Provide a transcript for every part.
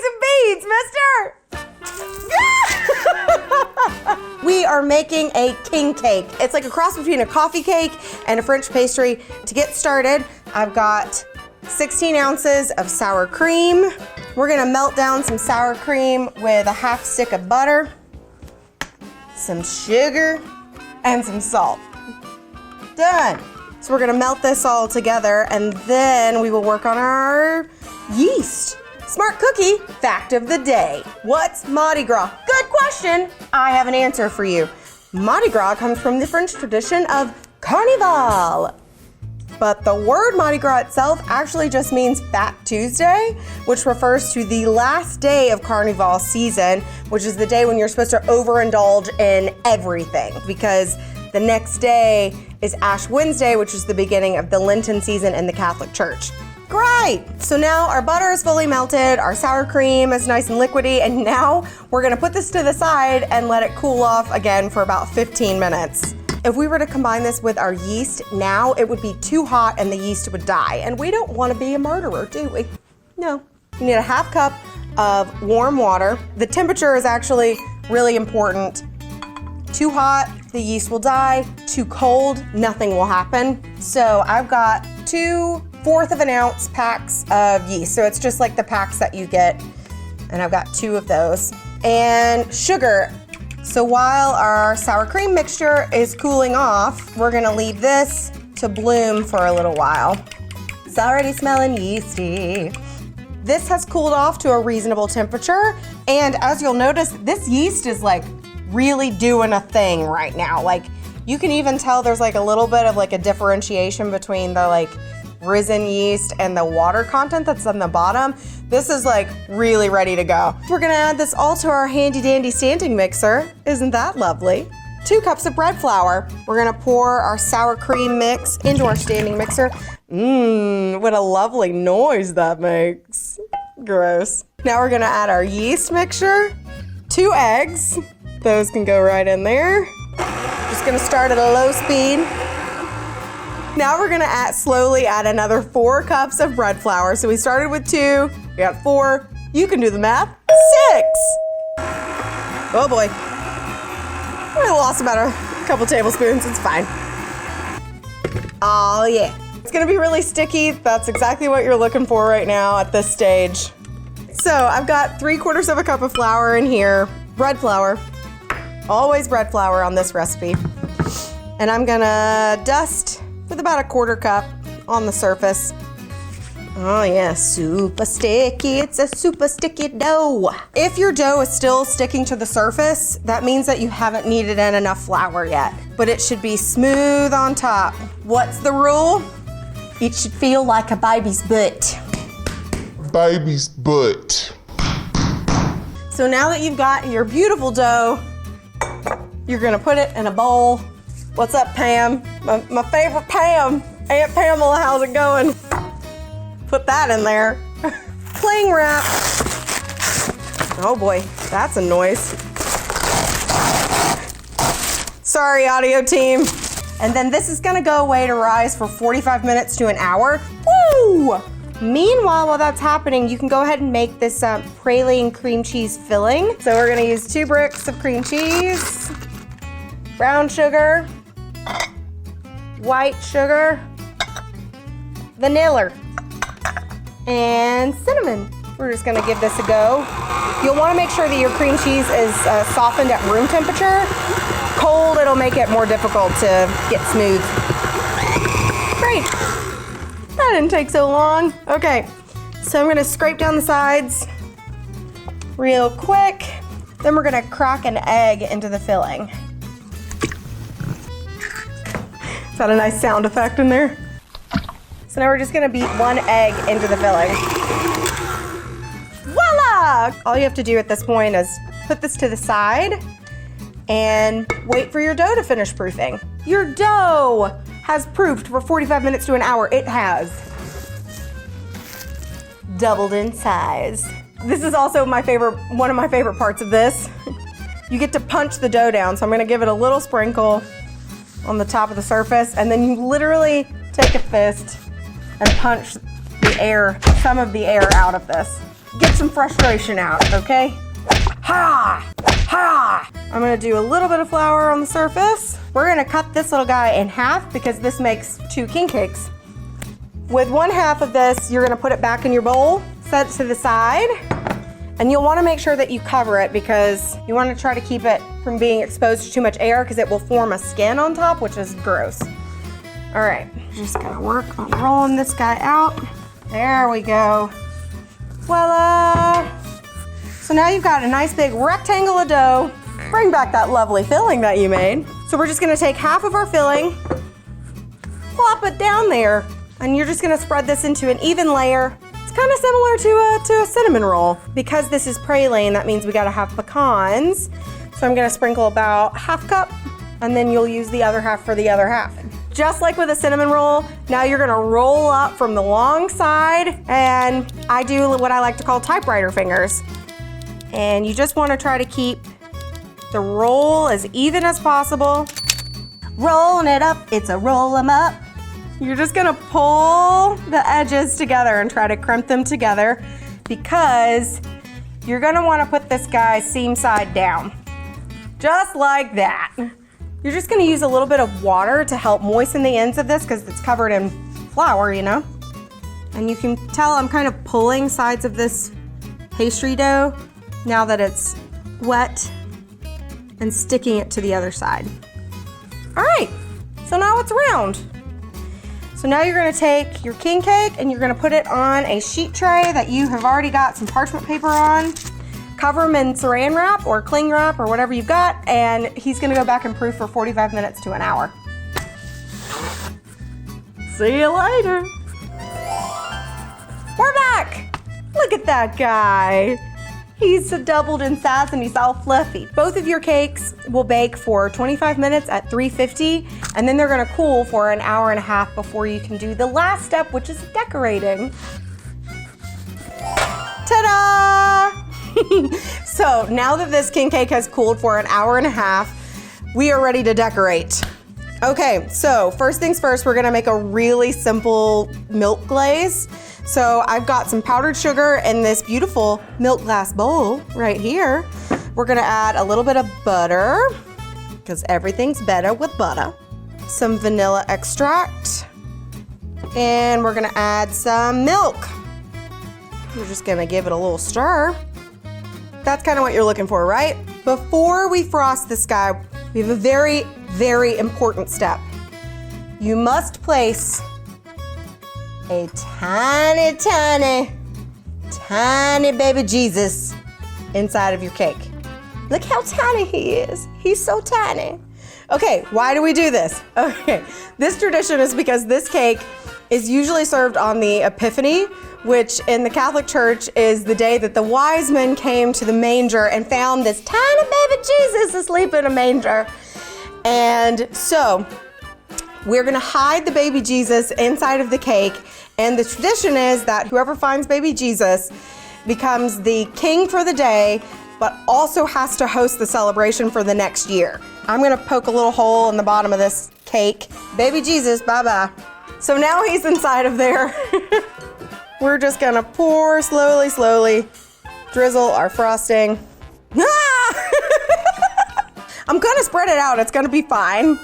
some beads, mister. We are making a king cake. It's like a cross between a coffee cake and a French pastry. To get started, I've got 16 ounces of sour cream. We're gonna melt down some sour cream with a half stick of butter, some sugar, and some salt. Done. So we're gonna melt this all together and then we will work on our yeast. Smart cookie fact of the day. What's Mardi Gras? Good question. I have an answer for you. Mardi Gras comes from the French tradition of Carnival. But the word Mardi Gras itself actually just means Fat Tuesday, which refers to the last day of Carnival season, which is the day when you're supposed to overindulge in everything, because the next day is Ash Wednesday, which is the beginning of the Lenten season in the Catholic Church. Great! So now our butter is fully melted, our sour cream is nice and liquidy, and now we're gonna put this to the side and let it cool off again for about 15 minutes. If we were to combine this with our yeast now, it would be too hot and the yeast would die. And we don't wanna be a murderer, do we? No. You need a half cup of warm water. The temperature is actually really important. Too hot, the yeast will die. Too cold, nothing will happen. So I've got 2/4 of an ounce packs of yeast. So it's just like the packs that you get. And I've got 2 of those. And sugar. So while our sour cream mixture is cooling off, we're gonna leave this to bloom for a little while. It's already smelling yeasty. This has cooled off to a reasonable temperature. And as you'll notice, this yeast is like really doing a thing right now. Like you can even tell there's like a little bit of like a differentiation between the like risen yeast and the water content that's on the bottom. This is like really ready to go. We're gonna add this all to our handy dandy standing mixer. Isn't that lovely? 2 cups of bread flour. We're gonna pour our sour cream mix into our standing mixer. What a lovely noise that makes. Gross. Now we're gonna add our yeast mixture, 2 eggs. Those can go right in there. Just gonna start at a low speed. Now we're gonna slowly add another 4 cups of bread flour. So we started with 2, we got 4. You can do the math, 6. Oh boy. I lost about a couple tablespoons, it's fine. Oh yeah. It's gonna be really sticky. That's exactly what you're looking for right now at this stage. So I've got 3/4 of a cup of flour in here, bread flour. Always bread flour on this recipe. And I'm gonna dust with about a 1/4 cup on the surface. Oh yeah, super sticky. It's a super sticky dough. If your dough is still sticking to the surface, that means that you haven't kneaded in enough flour yet. But it should be smooth on top. What's the rule? It should feel like a baby's butt. Baby's butt. So now that you've got your beautiful dough, you're gonna put it in a bowl. What's up, Pam? My favorite Pam. Aunt Pamela, how's it going? Put that in there. Cling wrap. Oh boy, that's a noise. Sorry, audio team. And then this is gonna go away to rise for 45 minutes to an hour. Woo! Meanwhile, while that's happening, you can go ahead and make this praline cream cheese filling. So we're gonna use 2 bricks of cream cheese, brown sugar, white sugar, vanilla, and cinnamon. We're just gonna give this a go. You'll wanna make sure that your cream cheese is softened at room temperature. Cold, it'll make it more difficult to get smooth. Great. That didn't take so long. Okay, so I'm gonna scrape down the sides real quick. Then we're gonna crack an egg into the filling. Is that a nice sound effect in there? So now we're just gonna beat 1 egg into the filling. Voila! All you have to do at this point is put this to the side and wait for your dough to finish proofing. Your dough has proofed for 45 minutes to an hour. It has doubled in size. This is also one of my favorite parts of this. You get to punch the dough down. So I'm gonna give it a little sprinkle on the top of the surface, and then you literally take a fist and punch the air, some of the air out of this. get some frustration out, okay? Ha! Ha! I'm gonna do a little bit of flour on the surface. We're gonna cut this little guy in half because this makes 2 king cakes. With 1/2 of this, you're gonna put it back in your bowl, set it to the side, and you'll wanna make sure that you cover it because you wanna try to keep it from being exposed to too much air because it will form a skin on top, which is gross. All right, just gonna work on rolling this guy out. There we go. Voila! So now you've got a nice big rectangle of dough. Bring back that lovely filling that you made. So we're just gonna take half of our filling, plop it down there, and you're just gonna spread this into an even layer. It's kind of similar to a cinnamon roll. Because this is praline, that means we gotta have pecans. So I'm gonna sprinkle about 1/2 cup, and then you'll use the other half for the other half. Just like with a cinnamon roll, now you're gonna roll up from the long side, and I do what I like to call typewriter fingers. And you just wanna try to keep the roll as even as possible. Rolling it up, it's a roll 'em up. You're just gonna pull the edges together and try to crimp them together because you're gonna wanna put this guy seam side down. Just like that. You're just gonna use a little bit of water to help moisten the ends of this because it's covered in flour, you know? And you can tell I'm kind of pulling sides of this pastry dough now that it's wet and sticking it to the other side. All right, so now it's round. So now you're gonna take your king cake and you're gonna put it on a sheet tray that you have already got some parchment paper on. Cover them in saran wrap or cling wrap or whatever you've got, and he's gonna go back and proof for 45 minutes to an hour. See you later. We're back. Look at that guy. He's doubled in size and he's all fluffy. Both of your cakes will bake for 25 minutes at 350, and then they're gonna cool for an hour and a half before you can do the last step, which is decorating. Ta-da! So now that this king cake has cooled for an hour and a half, we are ready to decorate. Okay, so first things first, we're gonna make a really simple milk glaze. So I've got some powdered sugar in this beautiful milk glass bowl right here. We're gonna add a little bit of butter, because everything's better with butter. Some vanilla extract, and we're gonna add some milk. We're just gonna give it a little stir. That's kind of what you're looking for, right? Before we frost this guy, we have a very, very important step. You must place a tiny, tiny, tiny baby Jesus inside of your cake. Look how tiny he is. He's so tiny. Okay, why do we do this? Okay, this tradition is because this cake is usually served on the Epiphany, which in the Catholic Church is the day that the wise men came to the manger and found this tiny baby Jesus asleep in a manger. And so we're gonna hide the baby Jesus inside of the cake, and the tradition is that whoever finds baby Jesus becomes the king for the day, but also has to host the celebration for the next year. I'm gonna poke a little hole in the bottom of this cake. Baby Jesus, bye-bye. So now he's inside of there. We're just gonna pour slowly, slowly, drizzle our frosting. Ah! I'm gonna spread it out, it's gonna be fine.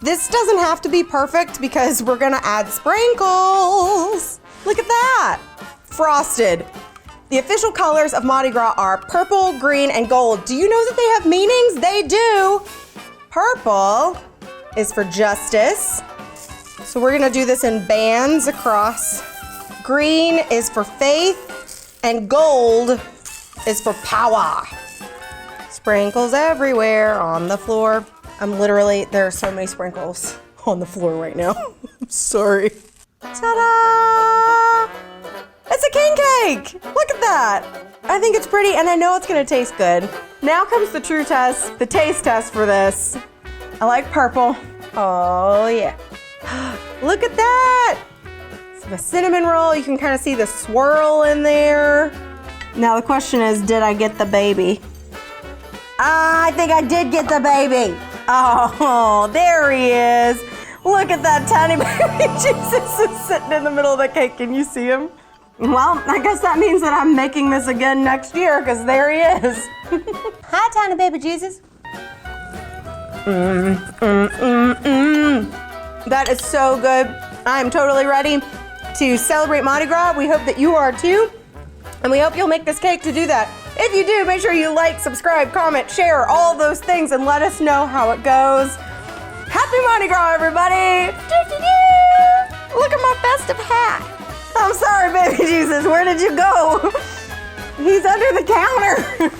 This doesn't have to be perfect because we're gonna add sprinkles. Look at that, frosted. The official colors of Mardi Gras are purple, green, and gold. Do you know that they have meanings? They do. Purple is for justice. So we're gonna do this in bands across. Green is for faith, and gold is for power. Sprinkles everywhere on the floor. There are so many sprinkles on the floor right now. I'm sorry. Ta-da! It's a king cake! Look at that! I think it's pretty and I know it's gonna taste good. Now comes the true test, the taste test for this. I like purple. Oh yeah. Look at that! It's a cinnamon roll. You can kind of see the swirl in there. Now the question is, did I get the baby? I think I did get the baby. Oh, there he is. Look at that tiny baby Jesus is sitting in the middle of the cake. Can you see him? Well, I guess that means that I'm making this again next year, because there he is. Hi, tiny baby Jesus. That is so good. I am totally ready to celebrate Mardi Gras. We hope that you are too. And we hope you'll make this cake to do that. If you do, make sure you like, subscribe, comment, share, all those things, and let us know how it goes. Happy Mardi Gras, everybody! Look at my festive hat. I'm sorry, baby Jesus, where did you go? He's under the counter.